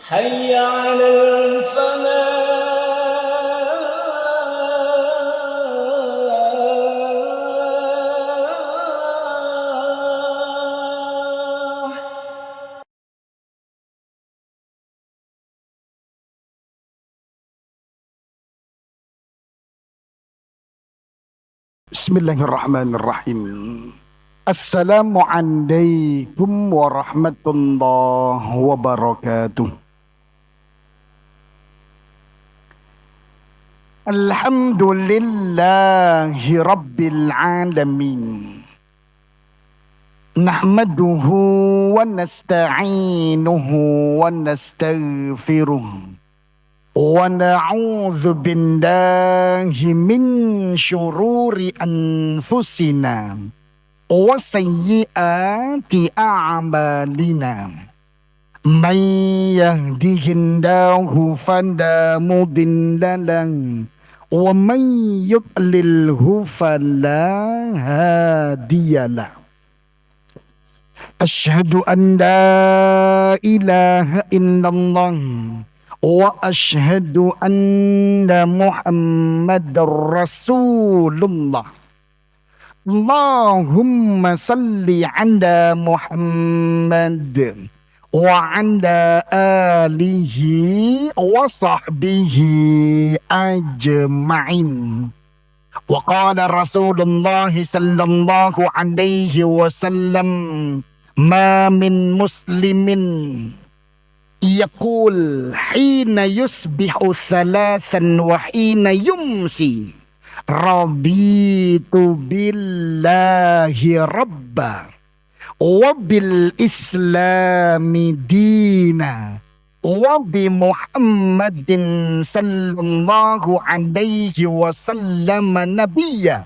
حي على الفلاح. Bismillahirrahmanirrahim. Assalamualaikum warahmatullahi wabarakatuh. Alhamdulillahi rabbil alamin. Nahmaduhu wa nasta'inuhu wa nastaghfiruh. Wa na'udzu billahi min syururi anfusina wa sayyiati a'malina. Man yahdihillahu fala mudilla lahu wa man yudlilhu fala hadiyalah. Asyhadu an la ilaha illallah wa asyhadu anna Muhammadar Rasulullah. Allahumma salli ala Muhammad wa ala alihi wa sahbihi ajma'in. Wa qala Rasulullah sallallahu alaihi wasallam, ma min muslimin yaqul hina yusbihu thalathan wa hina yumsi raditu billahi rabba wa bil islami dina wa bi Muhammadin sallallahu alaihi wasallam nabiyya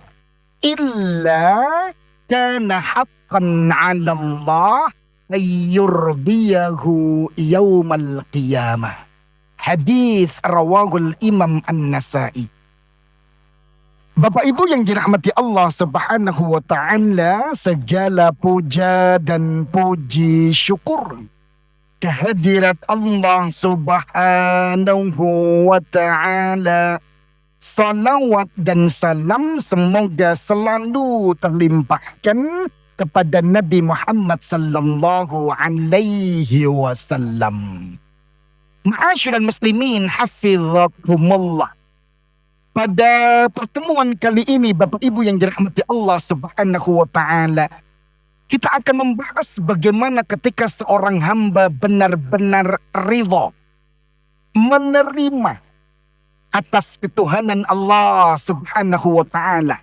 illa kana haqqan 'ala Allah ayyurdiyahu yaumal qiyamah. Hadis rawahul Imam An-Nasa'i. Bapak Ibu yang dirahmati Allah Subhanahu wa taala, segala puja dan puji syukur kehadirat Allah Subhanahu wa taala. Salawat dan salam semoga selalu terlimpahkan kepada Nabi Muhammad sallallahu alaihi wasallam. Ma'asyiral muslimin hafizakumullah. Pada pertemuan kali ini, Bapak Ibu yang dirahmati Allah Subhanahu wa taala, kita akan membahas bagaimana ketika seorang hamba benar-benar ridha, menerima atas ketuhanan Allah Subhanahu wa taala,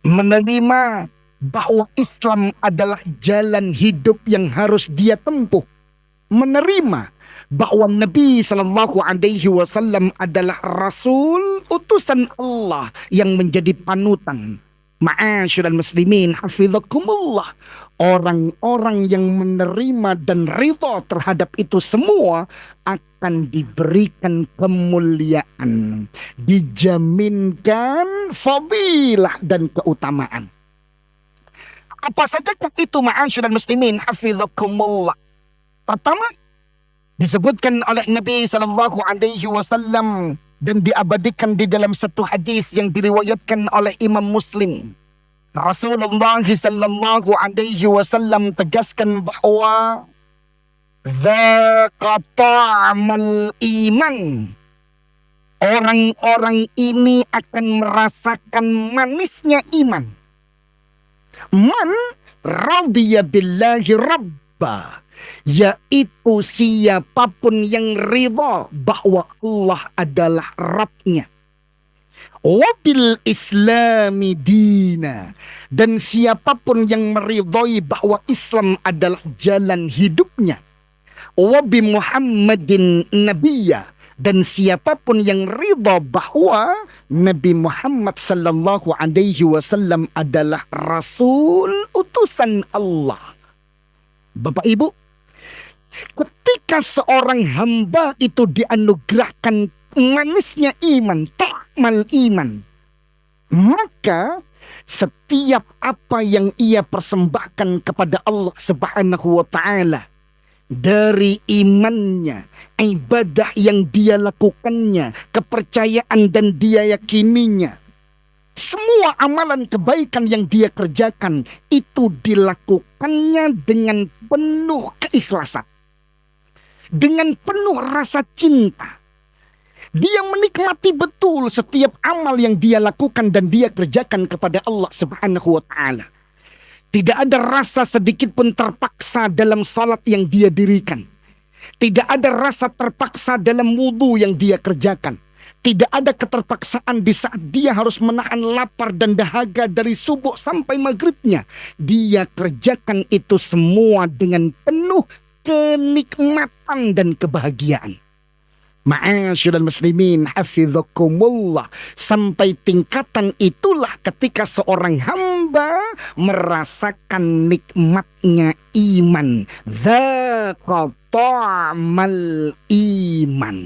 menerima bahwa Islam adalah jalan hidup yang harus dia tempuh, menerima bahwa Nabi Sallallahu Alaihi Wasallam adalah Rasul utusan Allah yang menjadi panutan. Ma'asyiral muslimin hafizakumullah. Orang-orang yang menerima dan ridha terhadap itu semua akan diberikan kemuliaan, dijaminkan fadilah dan keutamaan. Apa saja itu ma'asyiral muslimin hafizakumullah? Pertama, disebutkan oleh Nabi sallallahu alaihi wasallam dan diabadikan di dalam satu hadis yang diriwayatkan oleh Imam Muslim. Rasulullah sallallahu alaihi wasallam tegaskan bahwa dzaqa ta'mal iman. Orang-orang ini akan merasakan manisnya iman. Man radiya billahi rabba, yaitu siapapun yang ridha bahwa Allah adalah Rabbnya. Wabil islami dina, dan siapapun yang meridhai bahwa Islam adalah jalan hidupnya. Wabi Muhammadin nabiyya, dan siapapun yang ridha bahwa Nabi Muhammad sallallahu alaihi wasallam adalah Rasul utusan Allah. Bapak Ibu, ketika seorang hamba itu dianugerahkan manisnya iman, ta'mal iman, maka setiap apa yang ia persembahkan kepada Allah Subhanahu wa taala, dari imannya, ibadah yang dia lakukannya, kepercayaan dan dia yakininya. Semua amalan kebaikan yang dia kerjakan itu dilakukannya dengan penuh keikhlasan, dengan penuh rasa cinta. Dia menikmati betul setiap amal yang dia lakukan dan dia kerjakan kepada Allah Subhanahu wa ta'ala. Tidak ada rasa sedikit pun terpaksa dalam salat yang dia dirikan. Tidak ada rasa terpaksa dalam wudu yang dia kerjakan. Tidak ada keterpaksaan di saat dia harus menahan lapar dan dahaga dari subuh sampai maghribnya. Dia kerjakan itu semua dengan penuh kenikmatan dan kebahagiaan. Ma'asyiral muslimin hafizakumullah. Sampai tingkatan itulah ketika seorang hamba merasakan nikmatnya iman. Dzaqa ta'mal iman.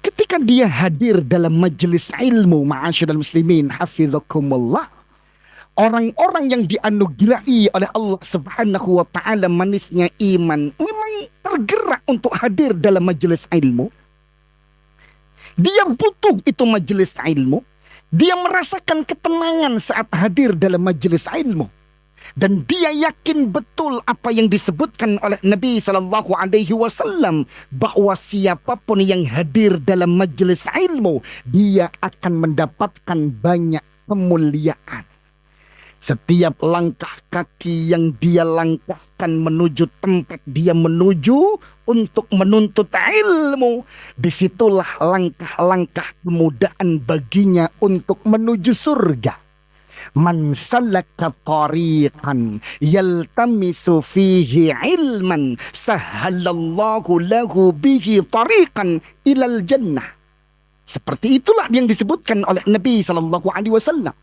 Ketika dia hadir dalam majelis ilmu, ma'asyiral muslimin hafizakumullah, orang-orang yang dianugerahi oleh Allah Subhanahu wa ta'ala manisnya iman memang tergerak untuk hadir dalam majelis ilmu. Dia butuh itu majelis ilmu. Dia merasakan ketenangan saat hadir dalam majelis ilmu. Dan dia yakin betul apa yang disebutkan oleh Nabi Sallallahu Alaihi Wasallam, bahwa siapapun yang hadir dalam majelis ilmu, dia akan mendapatkan banyak kemuliaan. Setiap langkah kaki yang dia langkahkan menuju tempat dia menuju untuk menuntut ilmu, disitulah langkah-langkah kemudahan baginya untuk menuju surga. Man salaka tariqan yaltamisu fihi ilman sahhalallahu lahu bihi tariqan ilal jannah. Seperti itulah yang disebutkan oleh Nabi sallallahu alaihi wasallam.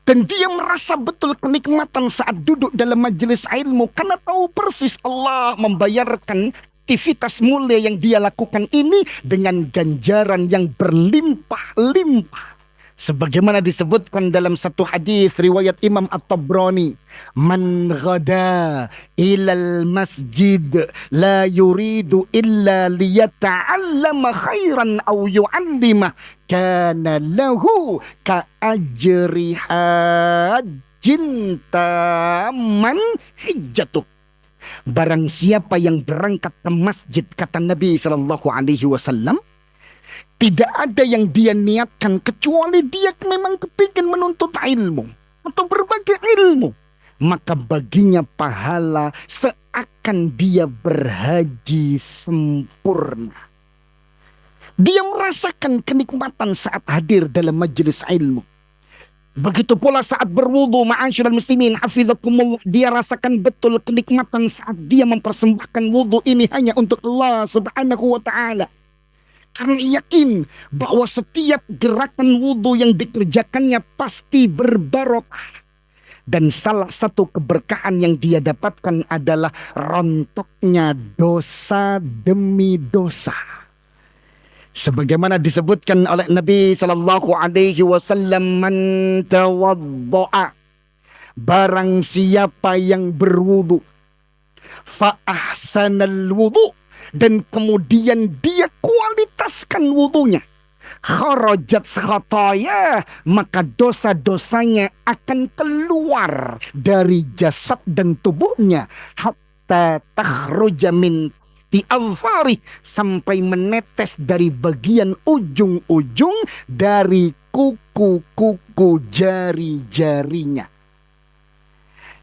Dan dia merasa betul kenikmatan saat duduk dalam majelis ilmu karena tahu persis Allah membayarkan aktivitas mulia yang dia lakukan ini dengan ganjaran yang berlimpah-limpah. Sebagaimana disebutkan dalam satu hadis riwayat Imam At-Tabrani, man ghada ilal masjid la yuridu illa liyata'allama khairan aw yu'allima kana lahu ka ajri hajjin taman hijjatuh. Barang siapa yang berangkat ke masjid, kata Nabi sallallahu alaihi wasallam, tidak ada yang dia niatkan kecuali dia memang kepingin menuntut ilmu atau berbagai ilmu. Maka baginya pahala seakan dia berhaji sempurna. Dia merasakan kenikmatan saat hadir dalam majelis ilmu. Begitu pula saat berwudu, ma'asyiral muslimin hafizakumullah, dia rasakan betul kenikmatan saat dia mempersembahkan wudu ini hanya untuk Allah Subhanahu wa ta'ala. Karena yakin bahwa setiap gerakan wudhu yang dikerjakannya pasti berbarokah. Dan salah satu keberkahan yang dia dapatkan adalah rontoknya dosa demi dosa. Sebagaimana disebutkan oleh Nabi Sallallahu Alaihi Wasallam, man tawaddo'a, barang siapa yang berwudhu, fa ahsanal wudhu, dan kemudian dia kualitaskan wudunya, kharajat khataya, maka dosa-dosanya akan keluar dari jasad dan tubuhnya, hatta takhruja min ti'alfari, sampai menetes dari bagian ujung-ujung dari kuku-kuku jari-jarinya.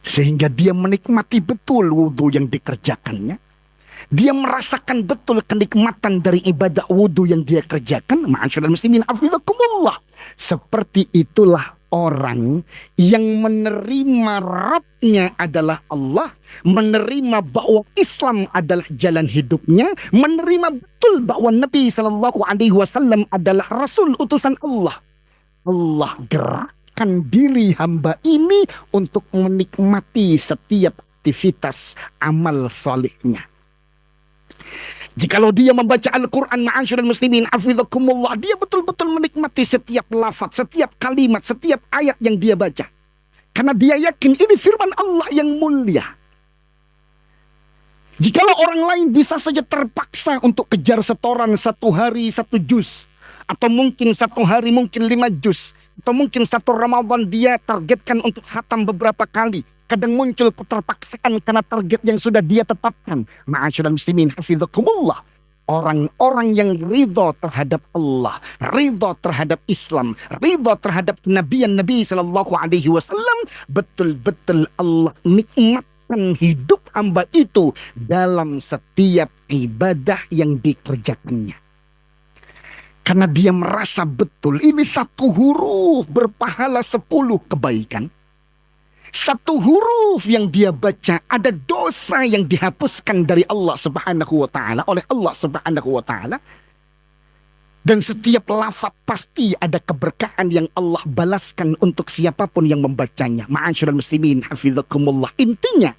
Sehingga dia menikmati betul wudu yang dikerjakannya. Dia merasakan betul kenikmatan dari ibadah wudhu yang dia kerjakan. Ma'asyiral muslimin hafizakumullah. Seperti itulah orang yang menerima Rabbnya adalah Allah, menerima bahwa Islam adalah jalan hidupnya, menerima betul bahwa Nabi Sallallahu Alaihi Wasallam adalah Rasul utusan Allah. Allah gerakkan diri hamba ini untuk menikmati setiap aktivitas amal salihnya. Jikalau dia membaca Al-Quran, ma'asyiral muslimin hafizakumullah, dia betul-betul menikmati setiap lafaz, setiap kalimat, setiap ayat yang dia baca. Karena dia yakin ini firman Allah yang mulia. Jikalau orang lain bisa saja terpaksa untuk kejar setoran 1 hari 1 juz, atau mungkin 1 hari mungkin 5 juz, atau mungkin 1 Ramadan dia targetkan untuk khatam beberapa kali. Kadang muncul keterpaksaan karena target yang sudah dia tetapkan. Ma'asyiral muslimin hafizakumullah. Orang-orang yang ridho terhadap Allah, ridho terhadap Islam, ridho terhadap kenabian Nabi Sallallahu Alaihi Wasallam, betul-betul Allah nikmatkan hidup hamba itu dalam setiap ibadah yang dikerjakannya. Karena dia merasa betul ini 1 huruf berpahala 10 kebaikan. 1 huruf yang dia baca ada dosa yang dihapuskan dari Allah Subhanahu wa taala, oleh Allah Subhanahu wa taala. Dan setiap lafaz pasti ada keberkahan yang Allah balaskan untuk siapapun yang membacanya. Ma'asyiral muslimin hafizakumullah. Intinya,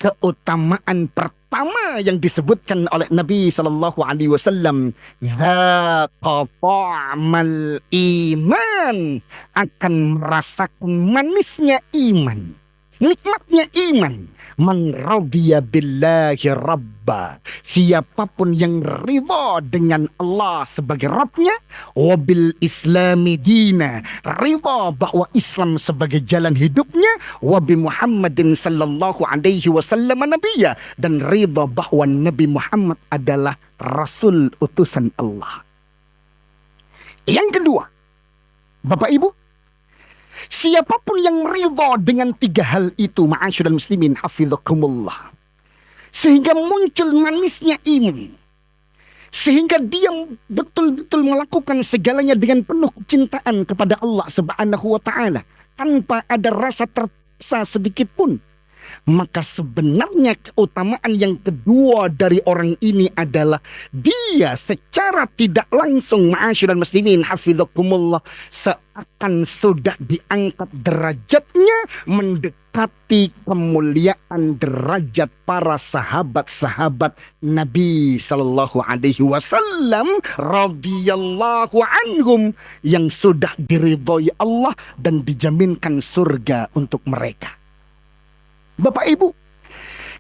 keutamaan pertama yang disebutkan oleh Nabi sallallahu alaihi wasallam, dzaqa ta'mal iman, akan merasakan manisnya iman, nikmatnya iman. Man radiya billahi rabba, siapapun yang ridha dengan Allah sebagai Rabbnya, wabil islami dina, ridha bahwa Islam sebagai jalan hidupnya, wabi Muhammadin sallallahu alaihi wasallam nabiyya, dan ridha bahwa Nabi Muhammad adalah Rasul utusan Allah. Yang kedua, Bapak Ibu, siapapun yang ridha dengan 3 hal itu, ma'asyiral muslimin hafizakumullah, sehingga muncul manisnya iman, sehingga dia betul-betul melakukan segalanya dengan penuh kecintaan kepada Allah Subhanahu wa taala tanpa ada rasa terpaksa sedikit pun, maka sebenarnya keutamaan yang kedua dari orang ini adalah dia secara tidak langsung, ma'asyiral muslimin hafizakumullah, seakan sudah diangkat derajatnya mendekati kemuliaan derajat para sahabat-sahabat Nabi sallallahu alaihi wasallam radhiyallahu anhum, yang sudah diridhoi Allah dan dijaminkan surga untuk mereka. Bapak Ibu,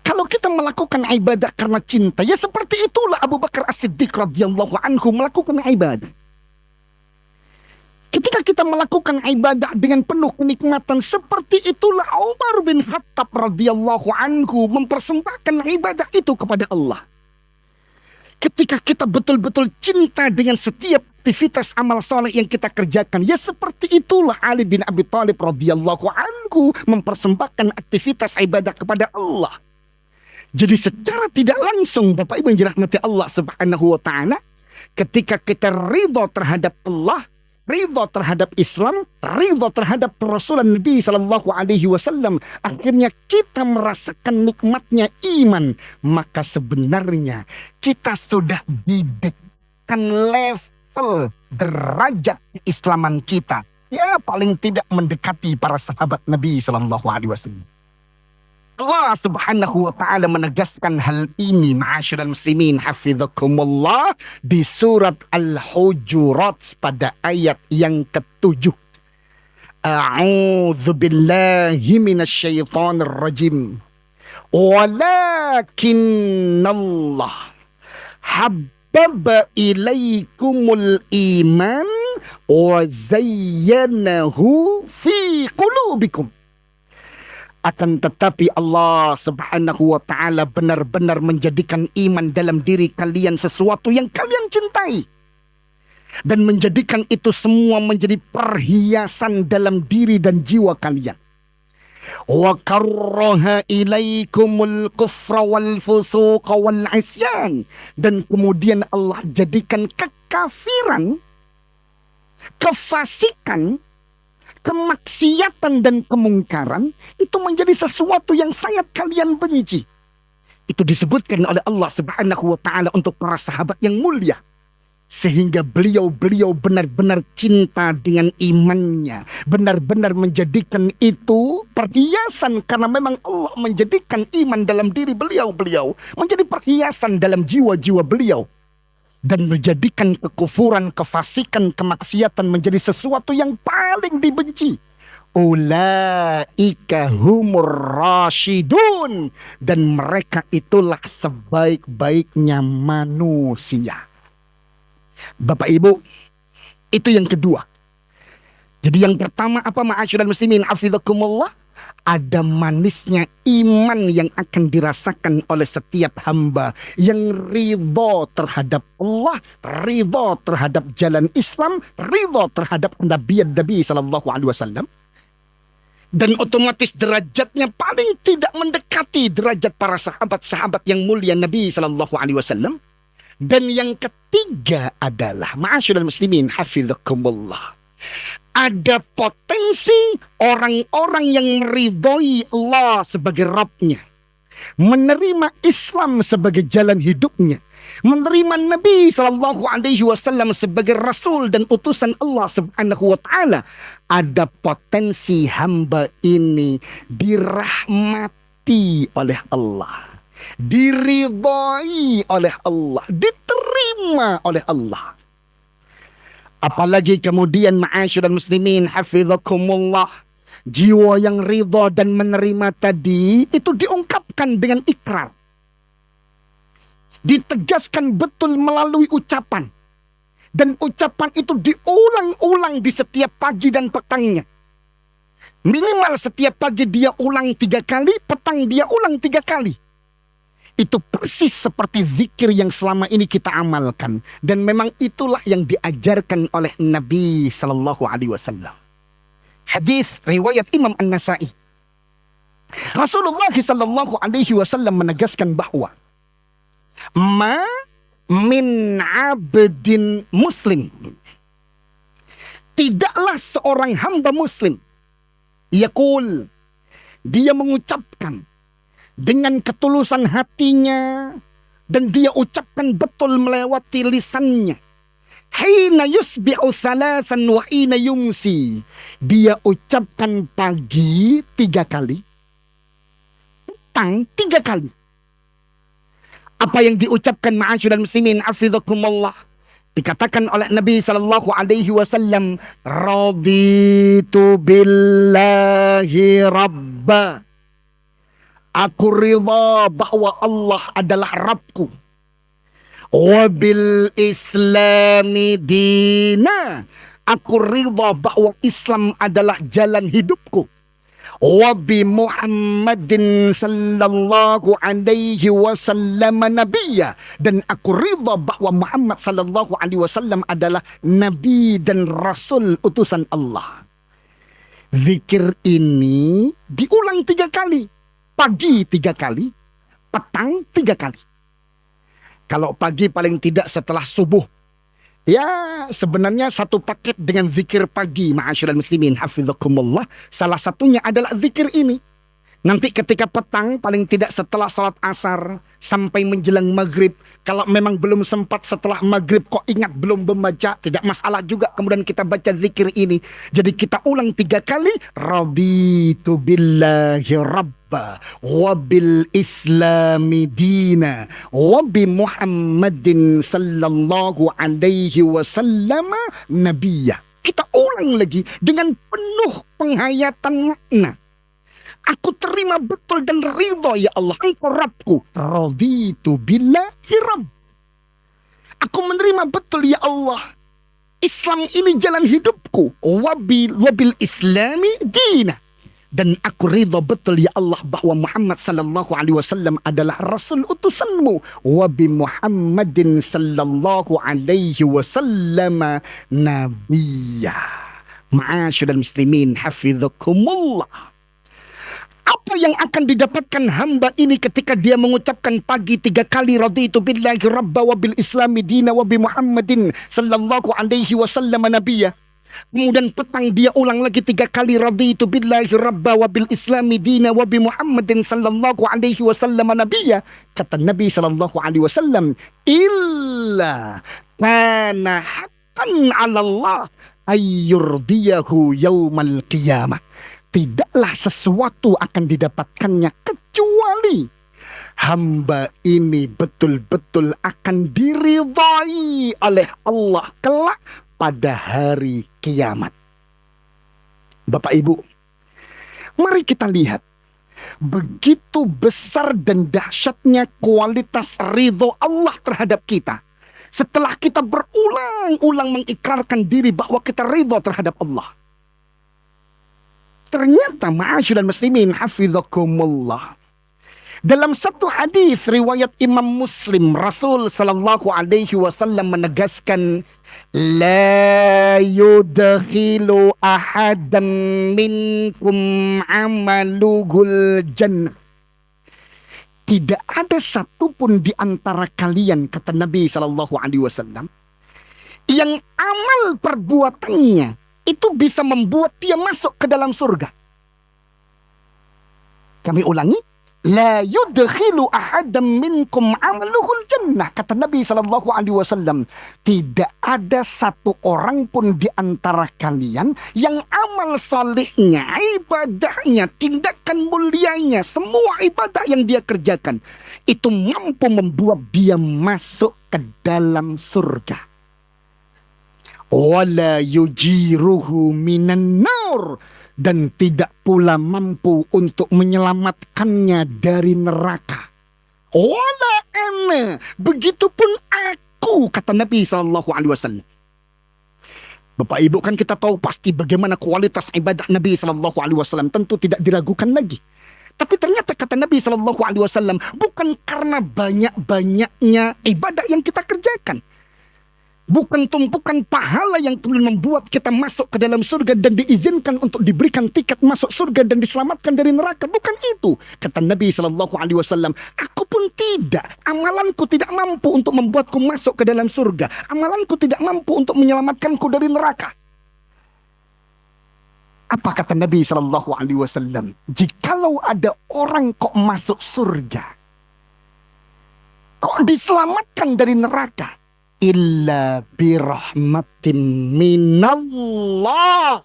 kalau kita melakukan ibadah karena cinta, ya seperti itulah Abu Bakar As-Siddiq radhiyallahu anhu melakukan ibadah. Ketika kita melakukan ibadah dengan penuh kenikmatan, seperti itulah Umar bin Khattab radhiyallahu anhu mempersembahkan ibadah itu kepada Allah. Ketika kita betul-betul cinta dengan setiap aktivitas amal soleh yang kita kerjakan, ya seperti itulah Ali bin Abi Thalib radhiyallahu anhu mempersembahkan aktivitas ibadah kepada Allah. Jadi secara tidak langsung, Bapak Ibu yang dirahmati Allah Subhanahu wa taala, ketika kita ridha terhadap Allah, ridha terhadap Islam, ridha terhadap Rasulullah Nabi sallallahu alaihi wasallam, akhirnya kita merasakan nikmatnya iman, maka sebenarnya kita sudah didekatkan level derajat keislaman kita, ya paling tidak mendekati para sahabat Nabi sallallahu alaihi wasallam. Allah Subhanahu wa taala menegaskan hal ini, ma'asyiral muslimin hafizakumullah, di surat Al-Hujurat pada ayat yang ke-7. A'udzu billahi minasyaitonir rajim. Walakinnallah habbaba ilaikumul iman wa zayyanahu fi qulubikum. Akan tetapi Allah Subhanahu wa taala benar-benar menjadikan iman dalam diri kalian sesuatu yang kalian cintai, dan menjadikan itu semua menjadi perhiasan dalam diri dan jiwa kalian. Wa karraha ilaikumul kufra wal fusuqa wal isyan, dan kemudian Allah jadikan kekafiran, kefasikan, kemaksiatan dan kemungkaran itu menjadi sesuatu yang sangat kalian benci. Itu disebutkan oleh Allah Subhanahu wa taala untuk para sahabat yang mulia, sehingga beliau benar-benar cinta dengan imannya, benar-benar menjadikan itu perhiasan, karena memang Allah menjadikan iman dalam diri beliau menjadi perhiasan dalam jiwa-jiwa beliau, dan menjadikan kekufuran, kefasikan, kemaksiatan menjadi sesuatu yang paling dibenci. ulaika humur rasyidun, dan mereka itulah sebaik-baiknya manusia. Bapak Ibu, itu yang kedua. Jadi yang pertama apa, ma'asyiral muslimin hafizakumullah? Ada manisnya iman yang akan dirasakan oleh setiap hamba yang ridho terhadap Allah, ridho terhadap jalan Islam, ridho terhadap Nabi sallallahu alaihi wasallam. Dan otomatis derajatnya paling tidak mendekati derajat para sahabat-sahabat yang mulia Nabi sallallahu alaihi wasallam. Dan yang ketiga adalah, ma'asyiral muslimin hafizakumullah, ada potensi orang-orang yang meridhoi Allah sebagai Rabbnya, menerima Islam sebagai jalan hidupnya, menerima Nabi sallallahu alaihi wasallam sebagai rasul dan utusan Allah subhanahu wa ta'ala. Ada potensi hamba ini dirahmati oleh Allah, diridhoi oleh Allah, diterima oleh Allah. Apalagi kemudian, ma'asyiral muslimin hafizakumullah, jiwa yang ridha dan menerima tadi itu diungkapkan dengan ikrar, ditegaskan betul melalui ucapan, dan ucapan itu diulang-ulang di setiap pagi dan petangnya. Minimal setiap pagi dia ulang 3 kali, petang dia ulang 3 kali. Itu persis seperti zikir yang selama ini kita amalkan. Dan memang itulah yang diajarkan oleh Nabi sallallahu alaihi wasallam. Hadis riwayat Imam An-Nasa'i. Rasulullah sallallahu alaihi wasallam menegaskan bahwa ma min abdin muslim, tidaklah seorang hamba muslim yaqul, dia mengucapkan dengan ketulusan hatinya, dan dia ucapkan betul melewati lisannya, hina yusbi'u salasan wa hina yumsi, dia ucapkan pagi 3 kali, petang 3 kali. Apa yang diucapkan, ma'asyiral muslimin hafizakumullah? Dikatakan oleh Nabi sallallahu alaihi wasallam, raditu billahi rabba, aku ridha bahwa Allah adalah Rabbku, wabil islami dina, aku ridha bahwa Islam adalah jalan hidupku, wabi Muhammadin sallallahu alaihi wasallam nabiyya, dan aku ridha bahwa Muhammad sallallahu alaihi wasallam adalah nabi dan rasul utusan Allah. Zikir ini diulang 3 kali, pagi 3 kali, petang 3 kali. Kalau pagi paling tidak setelah subuh, ya sebenarnya 1 paket dengan zikir pagi, ma'asyiral muslimin hafizakumullah. Salah satunya adalah zikir ini. Nanti ketika petang paling tidak setelah salat asar sampai menjelang maghrib. Kalau memang belum sempat setelah maghrib kok ingat belum membaca, tidak masalah juga kemudian kita baca zikir ini. Jadi kita ulang 3 kali, raditu billahi rabba, wabil islami dina, wabi Muhammadin sallallahu alaihi wasallam nabiyya. Kita ulang lagi dengan penuh penghayatan makna. Aku terima betul dan ridha ya Allah, Engkau Rabbku. Raditu billahi rabb. Aku menerima betul ya Allah, Islam ini jalan hidupku. Wabil islami dina. Dan aku ridha betul ya Allah bahwa Muhammad sallallahu alaihi wasallam adalah rasul utusanmu. Wabi Muhammadin sallallahu alaihi wasallam nabiyya. Ma'asyiral muslimin hafizakumullah. Apa yang akan didapatkan hamba ini ketika dia mengucapkan pagi 3 kali raditu billahi rabba wa bil islami dina wa bi Muhammadin sallallahu alaihi wasallam nabiyya. Kemudian petang dia ulang lagi 3 kali raditu billahi rabba wa bil islami dina wa bi Muhammadin sallallahu alaihi wasallam nabiyya. Kata Nabi sallallahu alaihi wasallam, illa kana haqqan 'ala Allah ayyurdiyahu yaumal qiyamah. Tidaklah sesuatu akan didapatkannya kecuali hamba ini betul-betul akan diridhai oleh Allah kelak pada hari kiamat. Bapak Ibu, Mari kita lihat. Begitu besar dan dahsyatnya kualitas ridho Allah terhadap kita. Setelah kita berulang-ulang mengikrarkan diri bahwa kita ridho terhadap Allah. Ternyata ma'asyiral muslimin hafizakumullah. Dalam satu hadis riwayat Imam Muslim, Rasul sallallahu alaihi wasallam menegaskan, la yudkhilu ahadan minkum amaluhul jannah. Tidak ada satupun di antara kalian, kata Nabi sallallahu alaihi wasallam, yang amal perbuatannya itu bisa membuat dia masuk ke dalam surga. Kami ulangi. La yudkhilu ahadam minkum amaluhul jannah, kata Nabi sallallahu alaihi wasallam, tidak ada satu orang pun di antara kalian yang amal salihnya, ibadahnya, tindakan mulianya, semua ibadah yang dia kerjakan itu mampu membuat dia masuk ke dalam surga. Wala yujiruhu minan nar, dan tidak pula mampu untuk menyelamatkannya dari neraka. Wala ana, begitupun aku, kata Nabi SAW. Bapak Ibu, kan kita tahu pasti bagaimana kualitas ibadah Nabi SAW, tentu tidak diragukan lagi. Tapi ternyata kata Nabi SAW, bukan karena banyak-banyaknya ibadah yang kita kerjakan. Bukan tumpukan pahala yang kemudian membuat kita masuk ke dalam surga dan diizinkan untuk diberikan tiket masuk surga dan diselamatkan dari neraka. Bukan itu. Kata Nabi SAW, aku pun tidak. Amalanku tidak mampu untuk membuatku masuk ke dalam surga. Amalanku tidak mampu untuk menyelamatkanku dari neraka. Apa kata Nabi SAW? Jikalau ada orang kok masuk surga, kok diselamatkan dari neraka, illa birahmatin minallah,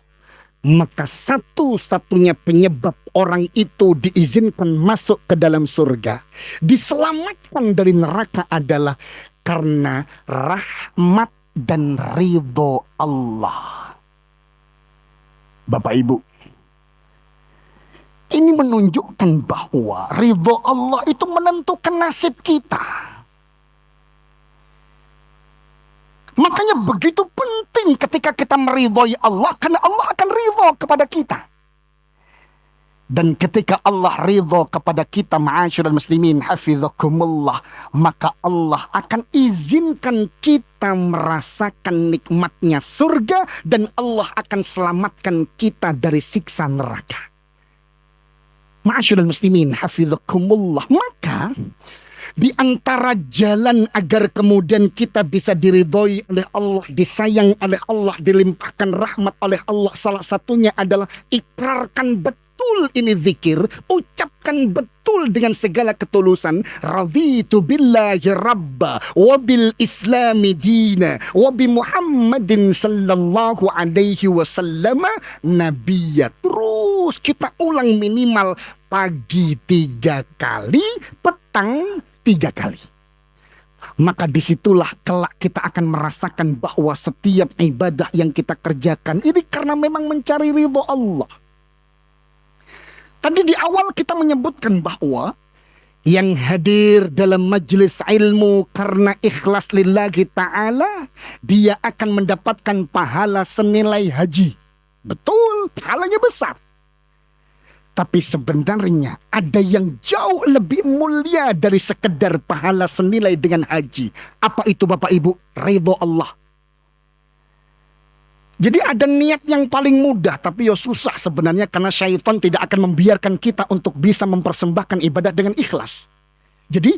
maka satu-satunya penyebab orang itu diizinkan masuk ke dalam surga, diselamatkan dari neraka adalah karena rahmat dan ridho Allah. Bapak Ibu, ini menunjukkan bahwa ridho Allah itu menentukan nasib kita. Makanya begitu penting ketika kita meridhoi Allah, karena Allah akan ridho kepada kita. Dan ketika Allah ridho kepada kita, ma'asyiral muslimin hafizakumullah, maka Allah akan izinkan kita merasakan nikmatnya surga, dan Allah akan selamatkan kita dari siksa neraka. Ma'asyiral muslimin hafizakumullah, maka di antara jalan agar kemudian kita bisa diridhoi oleh Allah, disayang oleh Allah, dilimpahkan rahmat oleh Allah, salah satunya adalah ikrarkan betul ini zikir, ucapkan betul dengan segala ketulusan, raditu billahi rabba wa bil islami dina wa bi Muhammadin sallallahu alaihi wasallam nabiyya. Terus kita ulang minimal pagi 3 kali, petang 3 kali. Maka disitulah kelak kita akan merasakan bahwa setiap ibadah yang kita kerjakan ini karena memang mencari ridho Allah. Tadi di awal kita menyebutkan bahwa yang hadir dalam majelis ilmu karena ikhlas lillahi ta'ala, dia akan mendapatkan pahala senilai haji. Betul, pahalanya besar. Tapi sebenarnya ada yang jauh lebih mulia dari sekedar pahala senilai dengan haji. Apa itu Bapak Ibu? Ridho Allah. Jadi ada niat yang paling mudah, tapi ya susah sebenarnya, karena syaitan tidak akan membiarkan kita untuk bisa mempersembahkan ibadah dengan ikhlas. Jadi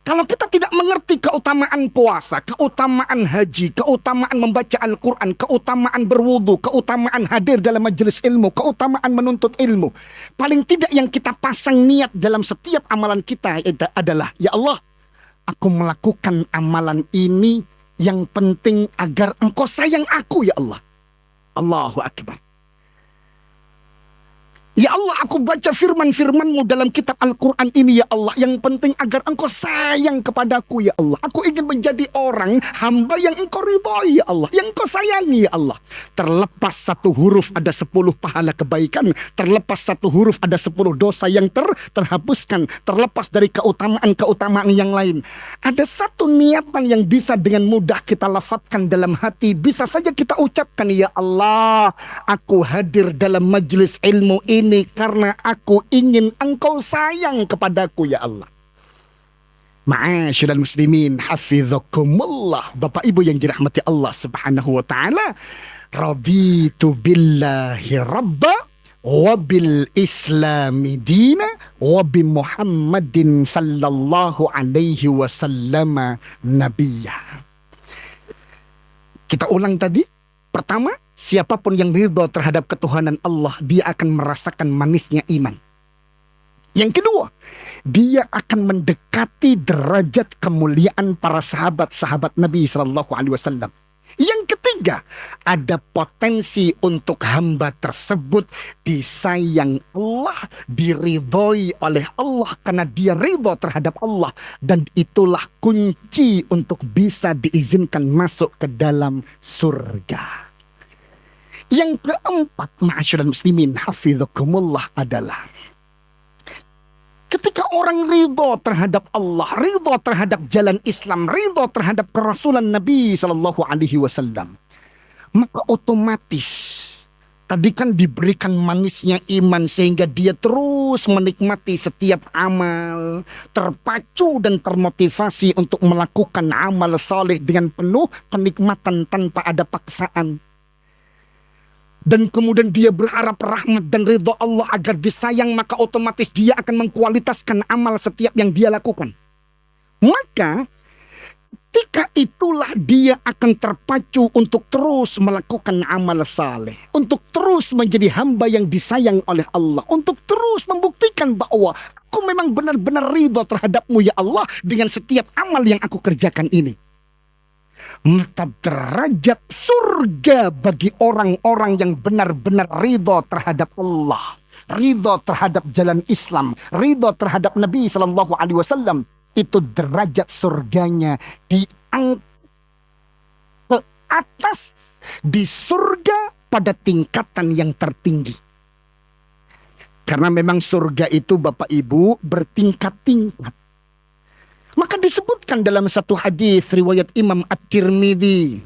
kalau kita tidak mengerti keutamaan puasa, keutamaan haji, keutamaan membaca Al-Quran, keutamaan berwudu, keutamaan hadir dalam majelis ilmu, keutamaan menuntut ilmu, paling tidak yang kita pasang niat dalam setiap amalan kita adalah, ya Allah, aku melakukan amalan ini yang penting agar Engkau sayang aku, ya Allah. Allahu Akbar. Ya Allah, aku baca firman-firman-Mu dalam kitab Al-Quran ini ya Allah. Yang penting agar Engkau sayang kepadaku ya Allah. Aku ingin menjadi orang hamba yang Engkau ridhoi ya Allah. Yang Engkau sayangi ya Allah. Terlepas satu huruf ada 10 pahala kebaikan. Terlepas satu huruf ada 10 dosa yang terhapuskan. Terlepas dari keutamaan-keutamaan yang lain. Ada satu niatan yang bisa dengan mudah kita lafadzkan dalam hati. Bisa saja kita ucapkan, ya Allah, aku hadir dalam majelis ilmu ini karena aku ingin Engkau sayang kepadaku ya Allah. Ma'asyiral muslimin, hafizakumullah. Bapak Ibu yang dirahmati Allah Subhanahu wa taala, raditu billahi rabba wa bil islami dina wa bi Muhammadin sallallahu alaihi wasallam nabiyya. Kita ulang tadi. Pertama, siapapun yang ridho terhadap ketuhanan Allah, dia akan merasakan manisnya iman. Yang kedua, dia akan mendekati derajat kemuliaan para sahabat-sahabat Nabi Sallallahu Alaihi Wasallam. Yang ketiga, ada potensi untuk hamba tersebut disayang Allah, diridhoi oleh Allah karena dia ridho terhadap Allah. Dan itulah kunci untuk bisa diizinkan masuk ke dalam surga. Yang keempat, ma'asyiral muslimin, hafizakumullah, adalah ketika orang ridho terhadap Allah, ridho terhadap jalan Islam, ridho terhadap kerasulan Nabi Sallallahu Alaihi Wasallam, maka otomatis tadi kan diberikan manisnya iman sehingga dia terus menikmati setiap amal, terpacu dan termotivasi untuk melakukan amal saleh dengan penuh kenikmatan tanpa ada paksaan. Dan kemudian dia berharap rahmat dan ridho Allah agar disayang, maka otomatis dia akan mengkualitaskan amal setiap yang dia lakukan. Maka ketika itulah dia akan terpacu untuk terus melakukan amal saleh, untuk terus menjadi hamba yang disayang oleh Allah, untuk terus membuktikan bahwa aku memang benar-benar ridho terhadap-Mu ya Allah dengan setiap amal yang aku kerjakan ini. Maka derajat surga bagi orang-orang yang benar-benar ridho terhadap Allah, ridho terhadap jalan Islam, ridho terhadap Nabi Sallallahu Alaihi Wasallam, itu derajat surganya diangkat ke atas di surga pada tingkatan yang tertinggi. Karena memang surga itu Bapak Ibu bertingkat-tingkat. Maka disebutkan dalam satu hadis riwayat Imam At-Tirmidzi,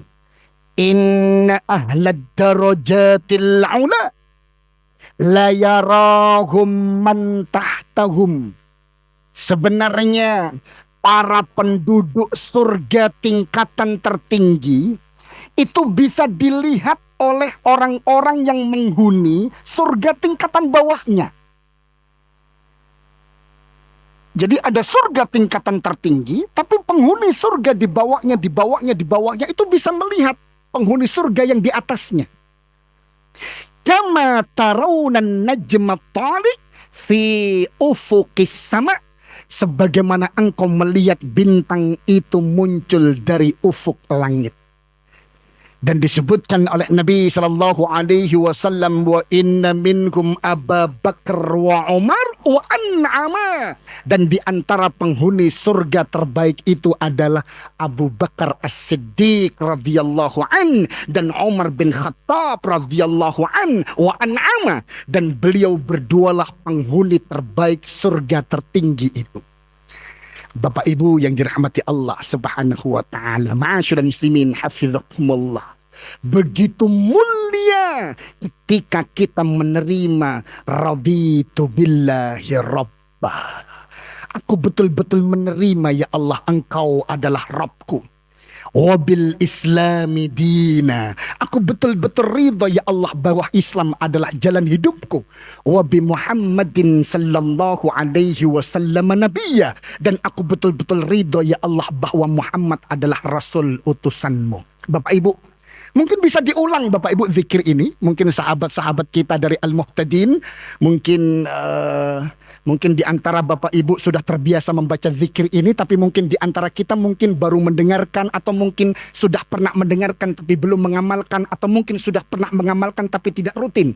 inna ahlad darajatil ula la yarahum man tahtahum. Sebenarnya para penduduk surga tingkatan tertinggi itu bisa dilihat oleh orang-orang yang menghuni surga tingkatan bawahnya. Jadi ada surga tingkatan tertinggi, tapi penghuni surga di bawahnya itu bisa melihat penghuni surga yang di atasnya. Kama tarawunan najma taliq fi ufuqis sama, sebagaimana engkau melihat bintang itu muncul dari ufuk langit. Dan disebutkan oleh Nabi Sallallahu Alaihi Wasallam, wa inna minkum Abu Bakar wa Umar wa an'ama. Dan di antara penghuni surga terbaik itu adalah Abu Bakar As-Siddiq radhiyallahu an dan Umar bin Khattab radhiyallahu an wa an'ama. Dan beliau berdualah penghuni terbaik surga tertinggi itu. Bapak Ibu yang dirahmati Allah Subhanahu wa taala, ma'asyiral muslimin hafizakumullah. Begitu mulia ketika kita menerima raditu billahi rabba. Aku betul-betul menerima ya Allah, Engkau adalah Rabbku. Wabil islami dina. Aku betul-betul ridha ya Allah bahwa Islam adalah jalan hidupku. Wabi Muhammadin sallallahu alaihi wasallam nabiyya. Dan aku betul-betul ridha ya Allah bahwa Muhammad adalah Rasul utusanmu. Bapak Ibu, mungkin bisa diulang Bapak Ibu zikir ini. Mungkin sahabat-sahabat kita dari Al-Muhtadin, mungkin di antara Bapak Ibu sudah terbiasa membaca zikir ini, tapi mungkin di antara kita mungkin baru mendengarkan, atau mungkin sudah pernah mendengarkan tapi belum mengamalkan, atau mungkin sudah pernah mengamalkan tapi tidak rutin.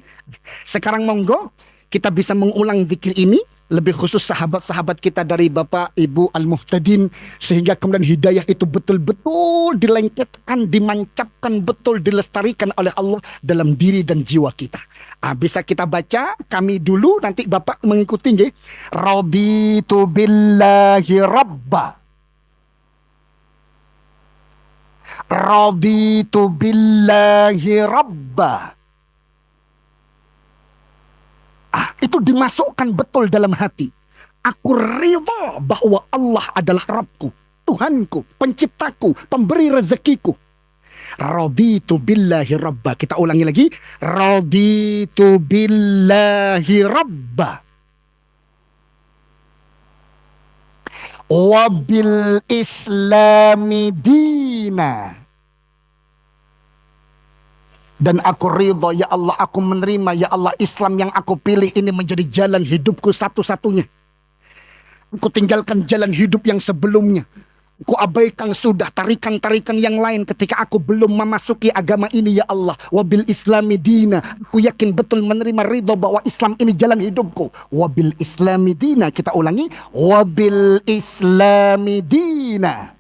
Sekarang monggo kita bisa mengulang zikir ini, lebih khusus sahabat-sahabat kita dari Bapak Ibu Al-Muhtadin, sehingga kemudian hidayah itu betul-betul dilengketkan, dimancapkan, betul dilestarikan oleh Allah dalam diri dan jiwa kita. Bisa kita baca, kami dulu, nanti Bapak mengikuti nggih. Raditu billahi rabba. Raditu billahi rabba. Itu dimasukkan betul dalam hati. Aku ridha bahwa Allah adalah Rabbku, Tuhanku, penciptaku, pemberi rezekiku. Raditu billahi rabba. Kita ulangi lagi. Raditu billahi rabba. Wabil islami dina. Dan aku ridha, ya Allah, aku menerima, ya Allah, Islam yang aku pilih ini menjadi jalan hidupku satu-satunya. Aku tinggalkan jalan hidup yang sebelumnya. Aku abaikan sudah tarikan-tarikan yang lain ketika aku belum memasuki agama ini, ya Allah. Wabil islami dina. Aku yakin betul menerima ridha bahwa Islam ini jalan hidupku. Wabil islami dina. Kita ulangi. Wabil islami dina.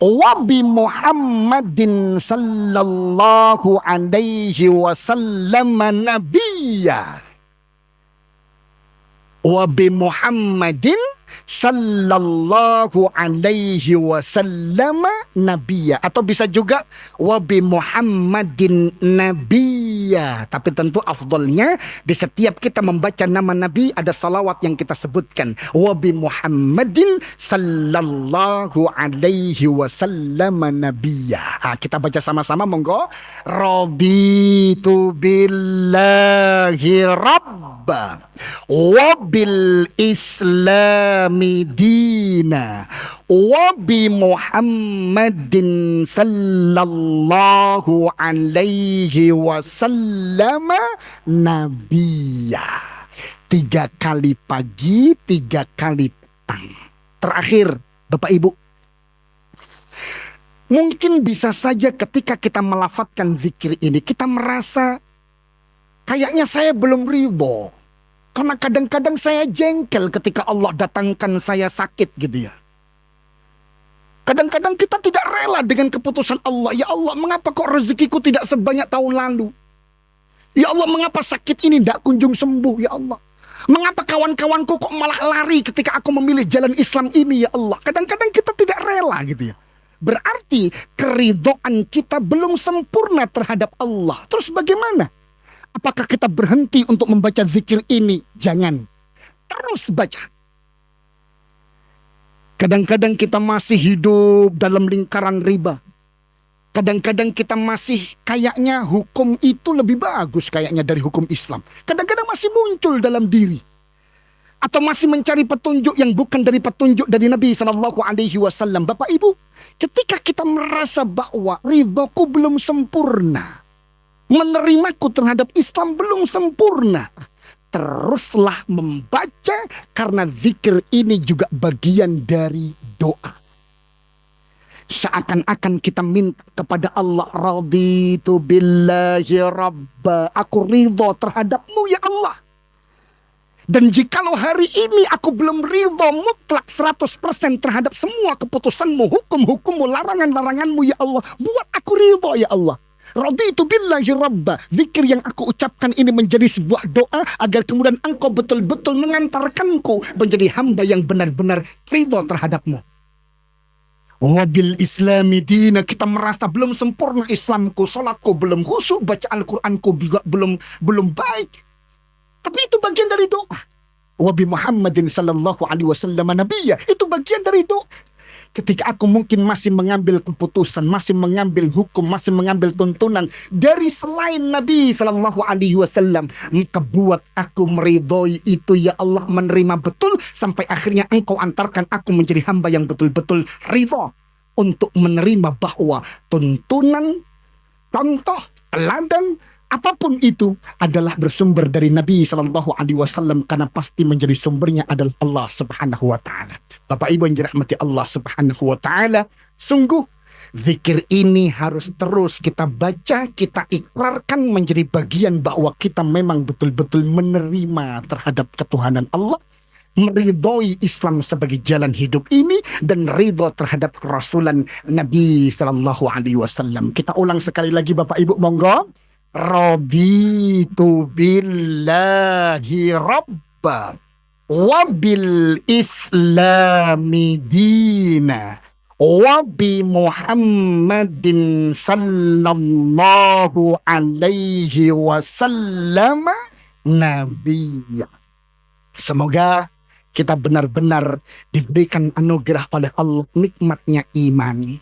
Wabi Muhammadin sallallahu alaihi wasallam nabiyya. Wabi Muhammadin sallallahu alaihi wasallam nabiyya. Atau bisa juga wabi Muhammadin nabiyya. Tapi tentu afdalnya di setiap kita membaca nama Nabi ada salawat yang kita sebutkan. Wabi Muhammadin sallallahu alaihi wasallam nabiyya. Kita baca sama-sama, monggo. Raditu billahi rabba. Wabil islami dina. Wabi Muhammadin sallallahu alaihi wasallam nabiyya. 3 kali pagi, 3 kali petang. Terakhir, Bapak Ibu, mungkin bisa saja ketika kita melafadzkan zikir ini, kita merasa kayaknya saya belum ridho. Karena kadang-kadang saya jengkel ketika Allah datangkan saya sakit gitu ya. Kadang-kadang kita tidak rela dengan keputusan Allah. Ya Allah, mengapa kok rezekiku tidak sebanyak tahun lalu? Ya Allah, mengapa sakit ini tidak kunjung sembuh, ya Allah? Mengapa kawan-kawanku kok malah lari ketika aku memilih jalan Islam ini, ya Allah? Kadang-kadang kita tidak rela gitu ya. Berarti keridhaan kita belum sempurna terhadap Allah. Terus bagaimana? Apakah kita berhenti untuk membaca zikir ini? Jangan. Terus baca. Kadang-kadang kita masih hidup dalam lingkaran riba. Kadang-kadang kita masih kayaknya hukum itu lebih bagus kayaknya dari hukum Islam. Kadang-kadang masih muncul dalam diri. Atau masih mencari petunjuk yang bukan dari petunjuk dari Nabi SAW. Bapak Ibu, ketika kita merasa bahwa ridhaku belum sempurna, menerimaku terhadap Islam belum sempurna, teruslah membaca, karena zikir ini juga bagian dari doa. Seakan-akan kita minta kepada Allah, raditu billahi rabba, aku ridho terhadapmu ya Allah. Dan jikalau hari ini aku belum ridho mutlak 100% terhadap semua keputusanmu, hukum-hukummu, larangan-laranganmu ya Allah, buat aku ridho ya Allah. Raditu billahi rabba. Zikir yang aku ucapkan ini menjadi sebuah doa agar kemudian engkau betul-betul mengantarkanku menjadi hamba yang benar-benar ridho terhadapmu. Wabil islami dina. Kita merasa belum sempurna Islamku, salatku belum khusyuk, baca Al-Quranku juga belum baik. Tapi itu bagian dari doa. Wabi Muhammadin sallallahu alaihi wasallam nabiyya. Itu bagian dari doa. Ketika aku mungkin masih mengambil keputusan, masih mengambil hukum, masih mengambil tuntunan dari selain Nabi Sallallahu Alaihi Wasallam, maka buat aku meridhoi itu ya Allah, menerima betul sampai akhirnya engkau antarkan aku menjadi hamba yang betul-betul ridho untuk menerima bahwa tuntunan, contoh, teladan, apapun itu adalah bersumber dari Nabi Sallallahu Alaihi Wasallam, karena pasti menjadi sumbernya adalah Allah Subhanahu Wa Taala. Bapak Ibu yang dirahmati Allah Subhanahu Wa Taala, sungguh Zikir ini harus terus kita baca, kita ikrarkan menjadi bagian bahwa kita memang betul-betul menerima terhadap ketuhanan Allah, meridhoi Islam sebagai jalan hidup ini, dan ridho terhadap kerasulan Nabi Sallallahu Alaihi Wasallam. Kita ulang sekali lagi Bapak Ibu, monggo. Raditu billahi rabba wa bil islami dina wa bi Muhammadin sallallahu alaihi wasallam nabiyya. Semoga kita benar-benar diberikan anugerah oleh Allah nikmatnya iman.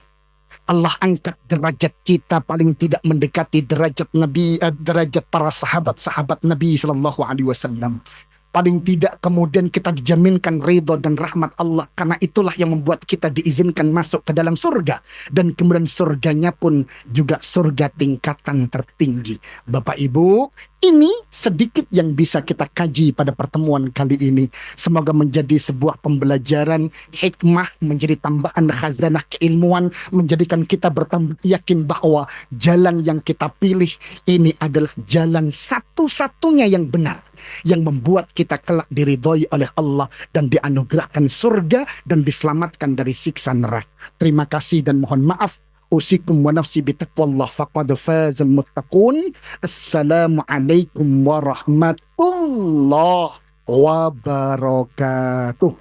Allah angkat derajat kita paling tidak mendekati derajat Nabi, derajat para sahabat-sahabat Nabi Sallallahu Alaihi Wasallam. Paling tidak kemudian kita dijaminkan ridho dan rahmat Allah, karena itulah yang membuat kita diizinkan masuk ke dalam surga, dan kemudian surganya pun juga surga tingkatan tertinggi. Bapak Ibu, ini sedikit yang bisa kita kaji pada pertemuan kali ini. Semoga menjadi sebuah pembelajaran hikmah, menjadi tambahan khazanah keilmuan, menjadikan kita bertambah yakin bahwa jalan yang kita pilih ini adalah jalan satu-satunya yang benar, yang membuat kita kelak diridhoi oleh Allah dan dianugerahkan surga dan diselamatkan dari siksa neraka. Terima kasih dan mohon maaf. Usikum wa nafsi bitaqwallah faqad fazal muttaqun. Assalamualaikum warahmatullahi wabarakatuh.